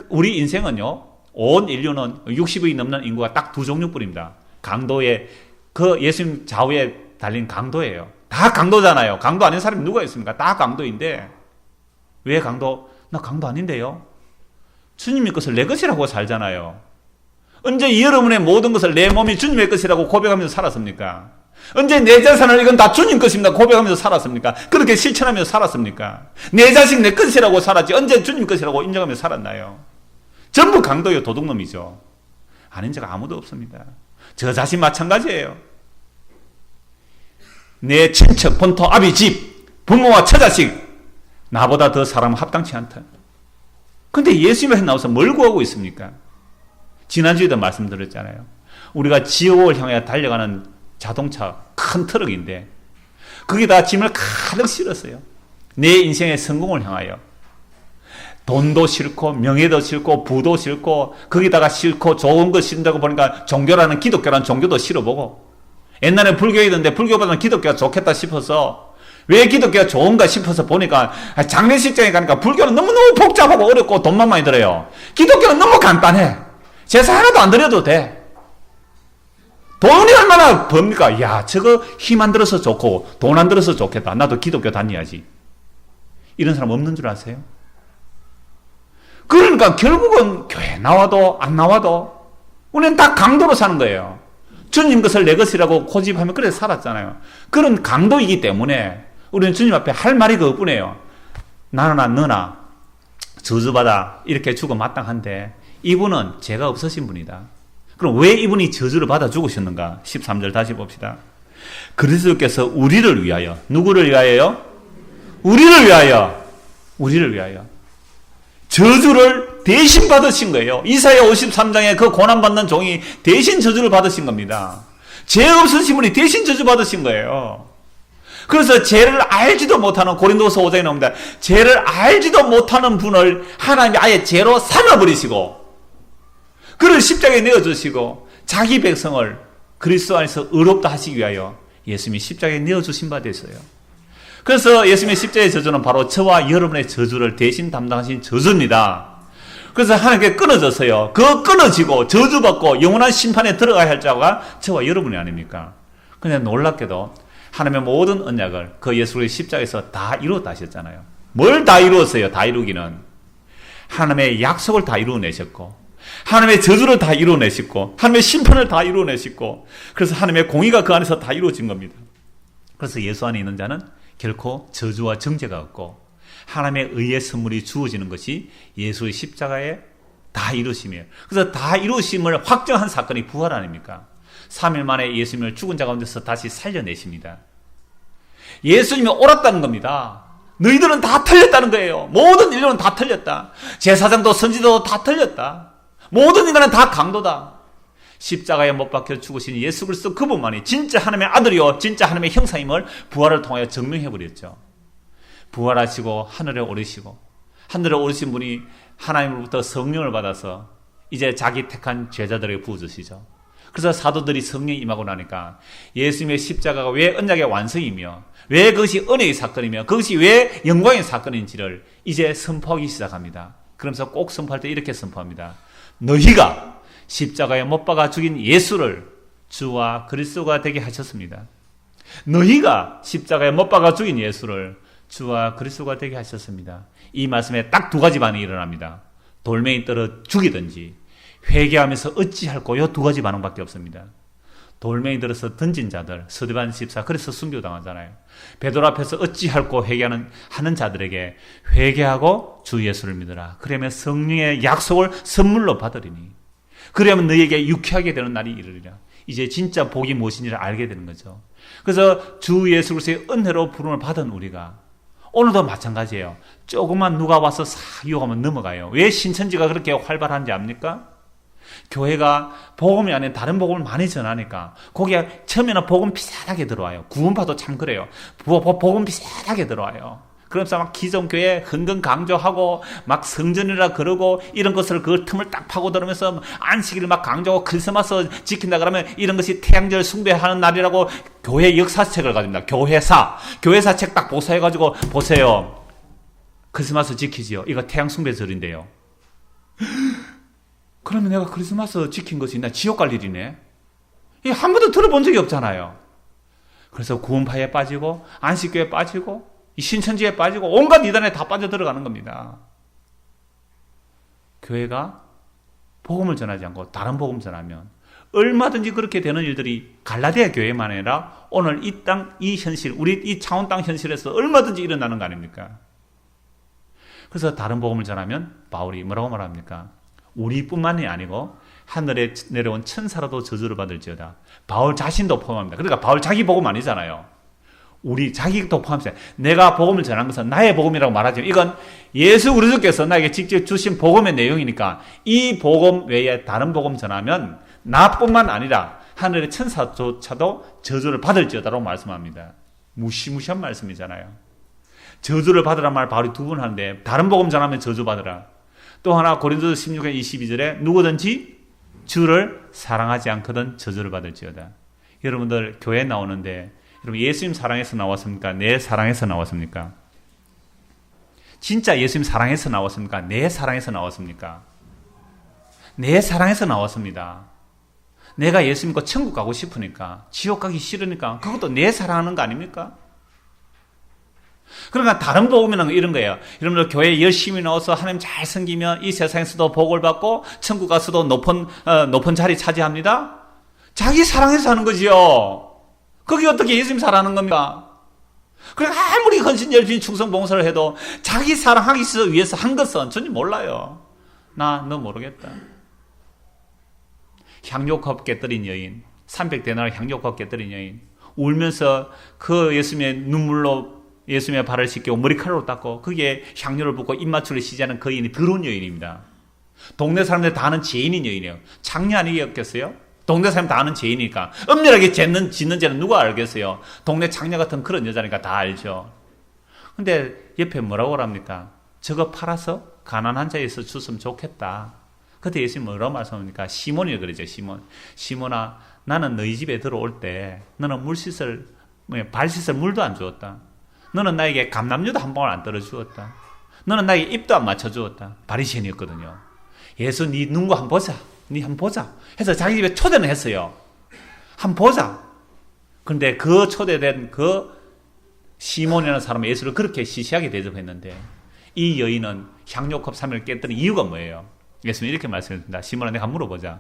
우리 인생은요, 온 인류는 60이 넘는 인구가 딱 두 종류뿐입니다. 강도의 그 예수님 좌우에 달린 강도예요. 다 강도잖아요. 강도 아닌 사람이 누가 있습니까? 다 강도인데 왜 강도? 나 강도 아닌데요. 주님의 것을 내 것이라고 살잖아요. 언제 여러분의 모든 것을 내 몸이 주님의 것이라고 고백하면서 살았습니까? 언제 내 재산을 이건 다 주님 것입니다 고백하면서 살았습니까? 그렇게 실천하면서 살았습니까? 내 자식 내 것이라고 살았지 언제 주님 것이라고 인정하면서 살았나요? 전부 강도요, 도둑놈이죠. 아닌 자가 아무도 없습니다. 저 자신 마찬가지예요. 내 친척, 본토, 아비, 집, 부모와 처자식 나보다 더 사람 합당치 않다. 근데 예수님이 나와서 뭘 구하고 있습니까? 지난주에도 말씀드렸잖아요. 우리가 지옥을 향해 달려가는 자동차 큰 트럭인데 거기다 짐을 가득 실었어요. 내 인생의 성공을 향하여 돈도 싫고 명예도 싫고 부도 싫고 거기다가 싫고 좋은 거 싫다고 보니까 종교라는 기독교라는 종교도 싫어보고 옛날에 불교이던데 불교보다는 기독교가 좋겠다 싶어서 왜 기독교가 좋은가 싶어서 보니까 장례식장에 가니까 불교는 너무너무 복잡하고 어렵고 돈만 많이 들어요. 기독교는 너무 간단해. 제사 하나도 안 드려도 돼. 돈이 얼마나 법니까? 야, 저거 힘 안 들어서 좋고 돈 안 들어서 좋겠다. 나도 기독교 다녀야지. 이런 사람 없는 줄 아세요? 그러니까 결국은 교회 나와도 안 나와도 우리는 다 강도로 사는 거예요. 주님 것을 내 것이라고 고집하면 그래 살았잖아요. 그런 강도이기 때문에 우리는 주님 앞에 할 말이 그것뿐이에요. 나나 너나 저주받아 이렇게 죽어 마땅한데 이분은 죄가 없으신 분이다. 그럼 왜 이분이 저주를 받아 죽으셨는가? 13절 다시 봅시다. 그리스도께서 우리를 위하여, 누구를 위하여요? 우리를 위하여, 우리를 위하여 저주를 대신 받으신 거예요. 이사야 53장에 그 고난받는 종이 대신 저주를 받으신 겁니다. 죄 없으신 분이 대신 저주 받으신 거예요. 그래서 죄를 알지도 못하는, 고린도서 5장에 나옵니다. 죄를 알지도 못하는 분을 하나님이 아예 죄로 삼아버리시고 그를 십자가에 내어주시고 자기 백성을 그리스도 안에서 의롭다 하시기 위하여 예수님이 십자가에 내어주신 바 됐어요. 그래서 예수님의 십자가의 저주는 바로 저와 여러분의 저주를 대신 담당하신 저주입니다. 그래서 하나님께 끊어졌어요. 그 끊어지고 저주받고 영원한 심판에 들어가야 할 자가 저와 여러분이 아닙니까? 근데 놀랍게도 하나님의 모든 언약을 그 예수 그리스도의 십자가에서 다 이루었다 하셨잖아요. 뭘 다 이루었어요? 다 이루기는 하나님의 약속을 다 이루어내셨고 하나님의 저주를 다 이루어내시고 하나님의 심판을 다 이루어내시고 그래서 하나님의 공의가 그 안에서 다 이루어진 겁니다. 그래서 예수 안에 있는 자는 결코 저주와 정죄가 없고 하나님의 의의 선물이 주어지는 것이 예수의 십자가에 다 이루심이에요. 그래서 다 이루심을 확정한 사건이 부활 아닙니까? 3일 만에 예수님을 죽은 자 가운데서 다시 살려내십니다. 예수님이 옳았다는 겁니다. 너희들은 다 틀렸다는 거예요. 모든 인류는 다 틀렸다. 제사장도 선지자도 다 틀렸다. 모든 인간은 다 강도다. 십자가에 못 박혀 죽으신 예수 그리스도 그분만이 진짜 하나님의 아들이요 진짜 하나님의 형상임을 부활을 통하여 증명해버렸죠. 부활하시고 하늘에 오르시고 하늘에 오르신 분이 하나님으로부터 성령을 받아서 이제 자기 택한 제자들에게 부어주시죠. 그래서 사도들이 성령이 임하고 나니까 예수님의 십자가가 왜 언약의 완성이며 왜 그것이 은혜의 사건이며 그것이 왜 영광의 사건인지를 이제 선포하기 시작합니다. 그러면서 꼭 선포할 때 이렇게 선포합니다. 너희가 십자가에 못 박아 죽인 예수를 주와 그리스도가 되게 하셨습니다. 너희가 십자가에 못 박아 죽인 예수를 주와 그리스도가 되게 하셨습니다. 이 말씀에 딱 두 가지 반응이 일어납니다. 돌멩이 떨어 죽이든지 회개하면서 어찌할꼬 요 두 가지 반응밖에 없습니다. 돌멩이 들어서 던진 자들 스데반 집사 그래서 순교당하잖아요. 베드로 앞에서 어찌할꼬 하는 자들에게 회개하고 주 예수를 믿으라. 그러면 성령의 약속을 선물로 받으리니 그러면 너희에게 유쾌하게 되는 날이 이르리라. 이제 진짜 복이 무엇인지를 알게 되는 거죠. 그래서 주 예수 그리스도의 은혜로 부름을 받은 우리가 오늘도 마찬가지예요. 조금만 누가 와서 싹 유혹하면 넘어가요. 왜 신천지가 그렇게 활발한지 압니까? 교회가 복음이 아닌 다른 복음을 많이 전하니까 거기에 처음에는 복음 비슷하게 들어와요. 구원파도 참 그래요. 복음 비슷하게 들어와요. 그러면서 막 기존교회 흥근 강조하고 막 성전이라 그러고 이런 것을 그 틈을 딱 파고들으면서 안식일을 막 강조하고 크리스마스 지킨다 그러면 이런 것이 태양절 숭배하는 날이라고 교회 역사책을 가집니다. 교회사 책 딱 보사해가지고 보세요. 크리스마스 지키지요. 이거 태양 숭배절인데요. 그러면 내가 크리스마스 지킨 것이 나 지옥 갈 일이네. 이게 한 번도 들어본 적이 없잖아요. 그래서 구원파에 빠지고 안식교에 빠지고 이 신천지에 빠지고 온갖 이단에 다 빠져 들어가는 겁니다. 교회가 복음을 전하지 않고 다른 복음 전하면 얼마든지 그렇게 되는 일들이 갈라디아 교회만 아니라 오늘 이 땅, 이 현실, 우리 이 차원 땅 현실에서 얼마든지 일어나는 거 아닙니까? 그래서 다른 복음을 전하면 바울이 뭐라고 말합니까? 우리뿐만이 아니고 하늘에 내려온 천사라도 저주를 받을지어다. 바울 자신도 포함합니다. 그러니까 바울 자기 복음 아니잖아요. 우리 자기도 포함해서 내가 복음을 전한 것은 나의 복음이라고 말하지만 이건 예수 그리스도께서 나에게 직접 주신 복음의 내용이니까 이 복음 외에 다른 복음 전하면 나뿐만 아니라 하늘의 천사조차도 저주를 받을지어다라고 말씀합니다. 무시무시한 말씀이잖아요. 저주를 받으란 말 바울이 두 번 하는데 다른 복음 전하면 저주 받으라. 또 하나 고린도서 16장 22절에 누구든지 주를 사랑하지 않거든 저주를 받을지어다. 여러분들 교회 나오는데 여러분 예수님 사랑해서 나왔습니까? 내 사랑해서 나왔습니까? 진짜 예수님 사랑해서 나왔습니까? 내 사랑해서 나왔습니까? 내 사랑해서 나왔습니다. 내가 예수 믿고 천국 가고 싶으니까 지옥 가기 싫으니까 그것도 내 사랑하는 거 아닙니까? 그러니까 다른 복음이라는 건 이런 거예요. 여러분들 교회에 열심히 나와서 하나님 잘 섬기면 이 세상에서도 복을 받고 천국 가서도 높은 자리 차지합니다. 자기 사랑해서 하는 거지요. 그게 어떻게 예수님 사랑하는 겁니까? 그러니까 아무리 헌신, 열심, 충성, 봉사를 해도 자기 사랑하기 위해서 한 것은 전혀 몰라요. 너 모르겠다. 향료컵 깨뜨린 여인, 300데나리 향료컵 깨뜨린 여인, 울면서 그 예수님의 눈물로 예수님의 발을 씻기고 머리카락으로 닦고 거기에 향료를 붓고 입맞추를 시작하는 그 여인이 더러운 여인입니다. 동네 사람들 다 아는 죄인인 여인이에요. 장녀 아니겠어요? 동네 사람 다 아는 죄인이니까. 엄밀하게 짓는 죄는 누가 알겠어요? 동네 장녀 같은 그런 여자니까 다 알죠. 근데 옆에 뭐라고 합니까? 저거 팔아서 가난한 자에서 줬으면 좋겠다. 그때 예수님 뭐라고 말씀합니까? 시몬이 그러죠. 시몬아, 나는 너희 집에 들어올 때 너는 발 씻을 물도 안 주었다. 너는 나에게 감람유도 한 방울 안 떨어 주었다. 너는 나에게 입도 안 맞춰 주었다. 바리새인이었거든요. 예수 네 눈과 한번 보자. 네 한번 보자. 해서 자기 집에 초대는 했어요. 한번 보자. 그런데 그 초대된 그 시몬이라는 사람은 예수를 그렇게 시시하게 대접했는데 이 여인은 향료컵 3을 깨뜨린 이유가 뭐예요? 예수님이 이렇게 말씀했습니다. 시몬아, 내가 물어보자.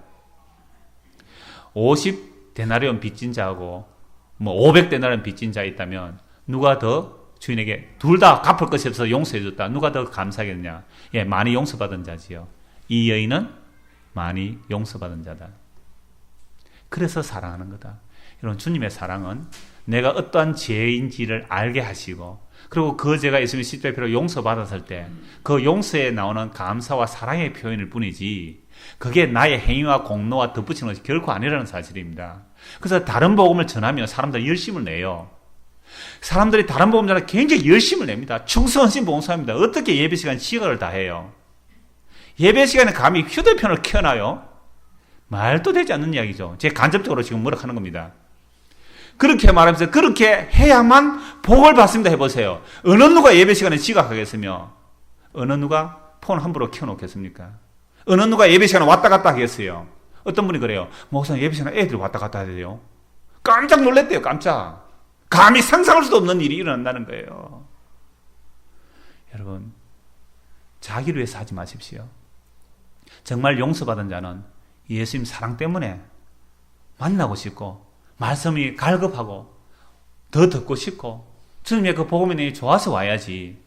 50데나리온 빚진 자하고 500데나리온 빚진 자 있다면 누가 더 주인에게 둘 다 갚을 것이 없어서 용서해줬다. 누가 더 감사하겠느냐? 예, 많이 용서받은 자지요. 이 여인은 많이 용서받은 자다. 그래서 사랑하는 거다. 여러분, 주님의 사랑은 내가 어떠한 죄인지를 알게 하시고, 그리고 그 죄가 예수님의 십자가의 피로 용서받았을 때 그 용서에 나오는 감사와 사랑의 표현일 뿐이지, 그게 나의 행위와 공로와 덧붙이는 것이 결코 아니라는 사실입니다. 그래서 다른 복음을 전하면 사람들이 열심을 내요. 사람들이 다른 복음 전하면 굉장히 열심을 냅니다. 충성심 봉사합니다. 어떻게 예배 시간 지각을 다 해요? 예배 시간에 감히 휴대폰을 켜놔요? 말도 되지 않는 이야기죠. 제 간접적으로 지금 뭐라 하는 겁니다. 그렇게 말하면서 그렇게 해야만 복을 받습니다 해보세요. 어느 누가 예배 시간에 지각하겠으며, 어느 누가 폰 함부로 켜놓겠습니까? 어느 누가 예배 시간에 왔다 갔다 하겠어요? 어떤 분이 그래요. 목사님, 예배 시간에 애들이 왔다 갔다 해야 깜짝 놀랐대요. 깜짝. 감히 상상할 수도 없는 일이 일어난다는 거예요. 여러분, 자기를 위해서 하지 마십시오. 정말 용서받은 자는 예수님 사랑 때문에 만나고 싶고, 말씀이 갈급하고, 더 듣고 싶고, 주님의 그 복음의 내용이 좋아서 와야지,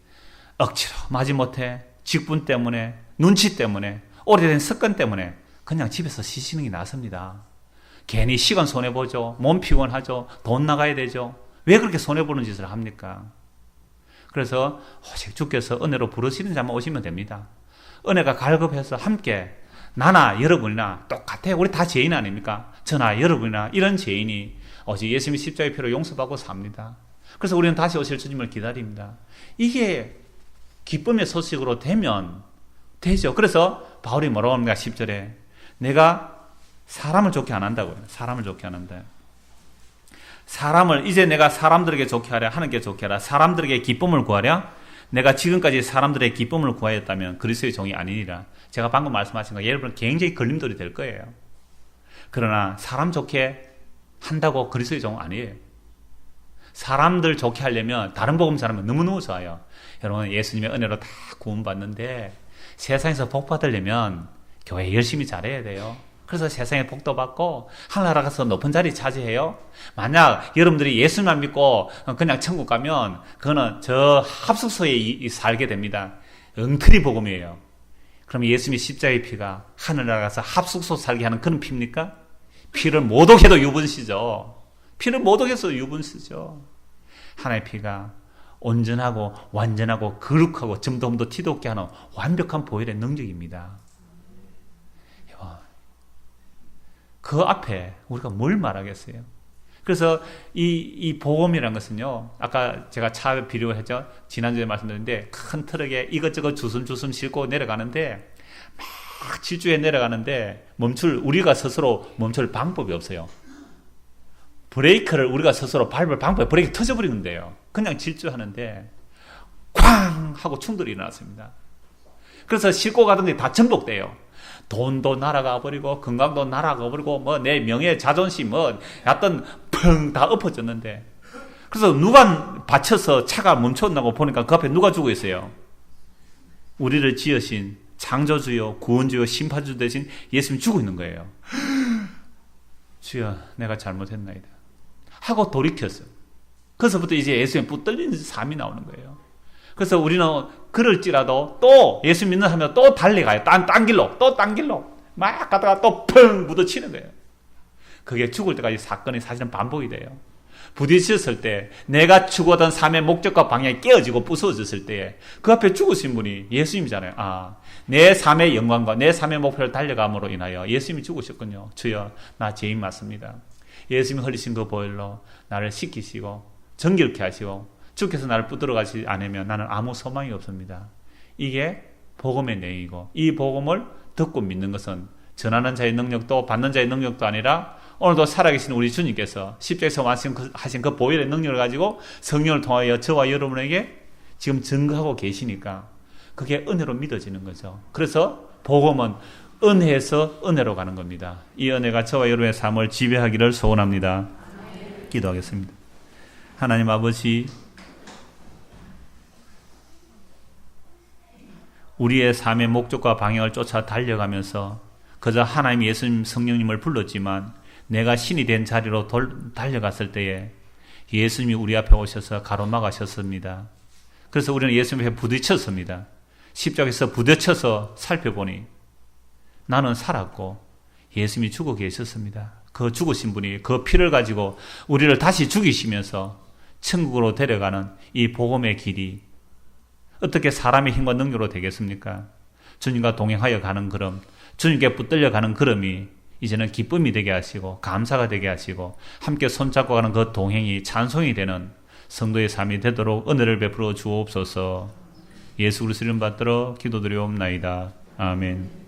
억지로 마지못해 직분 때문에, 눈치 때문에, 오래된 습관 때문에 그냥 집에서 쉬시는 게 낫습니다. 괜히 시간 손해보죠. 몸 피곤하죠. 돈 나가야 되죠. 왜 그렇게 손해보는 짓을 합니까? 그래서 오직 주께서 은혜로 부르시는 자만 오시면 됩니다. 은혜가 갈급해서 함께 나나 여러분이나 똑같아요. 우리 다 죄인 아닙니까? 저나 여러분이나 이런 죄인이 오직 예수님의 십자가의 피로 용서받고 삽니다. 그래서 우리는 다시 오실 주님을 기다립니다. 이게 기쁨의 소식으로 되면 되죠. 그래서 바울이 뭐라고 합니까? 10절에 내가 사람을 좋게 안 한다고요. 사람을 좋게 안 한다. 사람을 이제 내가 사람들에게 좋게 하랴, 하나님께 좋게 하랴, 사람들에게 기쁨을 구하랴. 내가 지금까지 사람들의 기쁨을 구하였다면 그리스도의 종이 아니니라. 제가 방금 말씀하신 거 여러분 굉장히 걸림돌이 될 거예요. 그러나 사람 좋게 한다고 그리스도의 종은 아니에요. 사람들 좋게 하려면 다른 복음 전하면 너무너무 좋아요. 여러분, 예수님의 은혜로 다 구원받는데 세상에서 복 받으려면 교회 열심히 잘해야 돼요. 그래서 세상에 복도 받고 하늘나라 가서 높은 자리 차지해요. 만약 여러분들이 예수만 믿고 그냥 천국 가면 그거는 저 합숙소에 살게 됩니다. 엉터리 복음이에요. 그럼 예수님의 십자가의 피가 하늘나라 가서 합숙소 살게 하는 그런 피입니까? 피를 못 오게도 유분시죠. 피를 못 오게도 유분시죠. 하나님의 피가 온전하고 완전하고 거룩하고 점도 티도 없게 하는 완벽한 보혈의 능력입니다. 그 앞에 우리가 뭘 말하겠어요? 그래서 이 복음이라는 것은요, 아까 제가 차 비료했죠? 지난주에 말씀드렸는데, 큰 트럭에 이것저것 주섬주섬 싣고 내려가는데, 막 질주해 내려가는데, 우리가 스스로 멈출 방법이 없어요. 브레이크를 우리가 스스로 밟을 방법이 브레이크 터져버리는데요. 그냥 질주하는데, 쾅! 하고 충돌이 일어났습니다. 그래서 싣고 가던 게 다 전복돼요. 돈도 날아가 버리고 건강도 날아가 버리고 뭐 내 명예 자존심 뭐 약간 펑 다 엎어졌는데, 그래서 누가 받쳐서 차가 멈췄나고 보니까 그 앞에 누가 죽어 있어요? 우리를 지으신 창조주요 구원주요 심판주 대신 예수님이 죽어 있는 거예요. 주여, 내가 잘못했나이다 하고 돌이켰어요. 그래서부터 이제 예수님 붙들리는 삶이 나오는 거예요. 그래서 우리는 그럴지라도 또 예수 믿는 하면 또 달려가요. 딴 길로, 또 딴 길로. 막 가다가 또 펑 묻어치는 거예요. 그게 죽을 때까지 사건이 사실은 반복이 돼요. 부딪혔을 때 내가 추구하던 삶의 목적과 방향이 깨어지고 부서졌을 때 그 앞에 죽으신 분이 예수님이잖아요. 아, 내 삶의 영광과 내 삶의 목표를 달려감으로 인하여 예수님이 죽으셨군요. 주여, 나 죄인 맞습니다. 예수님이 흘리신 그 보혈로 나를 씻기시고 정결케 하시고 주께서 나를 붙들어 가지 않으면 나는 아무 소망이 없습니다. 이게 복음의 내용이고, 이 복음을 듣고 믿는 것은 전하는 자의 능력도 받는 자의 능력도 아니라 오늘도 살아계신 우리 주님께서 십자가에서 하신 그 보혈의 능력을 가지고 성령을 통하여 저와 여러분에게 지금 증거하고 계시니까 그게 은혜로 믿어지는 거죠. 그래서 복음은 은혜에서 은혜로 가는 겁니다. 이 은혜가 저와 여러분의 삶을 지배하기를 소원합니다. 기도하겠습니다. 하나님 아버지, 우리의 삶의 목적과 방향을 쫓아 달려가면서 그저 하나님 예수님 성령님을 불렀지만 내가 신이 된 자리로 달려갔을 때에 예수님이 우리 앞에 오셔서 가로막으셨습니다. 그래서 우리는 예수님 앞에 부딪혔습니다. 십자가에서 부딪혀서 살펴보니 나는 살았고 예수님이 죽어 계셨습니다. 그 죽으신 분이 그 피를 가지고 우리를 다시 죽이시면서 천국으로 데려가는 이 복음의 길이 어떻게 사람의 힘과 능력으로 되겠습니까? 주님과 동행하여 가는 걸음, 주님께 붙들려 가는 걸음이 이제는 기쁨이 되게 하시고 감사가 되게 하시고 함께 손잡고 가는 그 동행이 찬송이 되는 성도의 삶이 되도록 은혜를 베풀어 주옵소서. 예수 그리스도 이름 받들어 기도드리옵나이다. 아멘.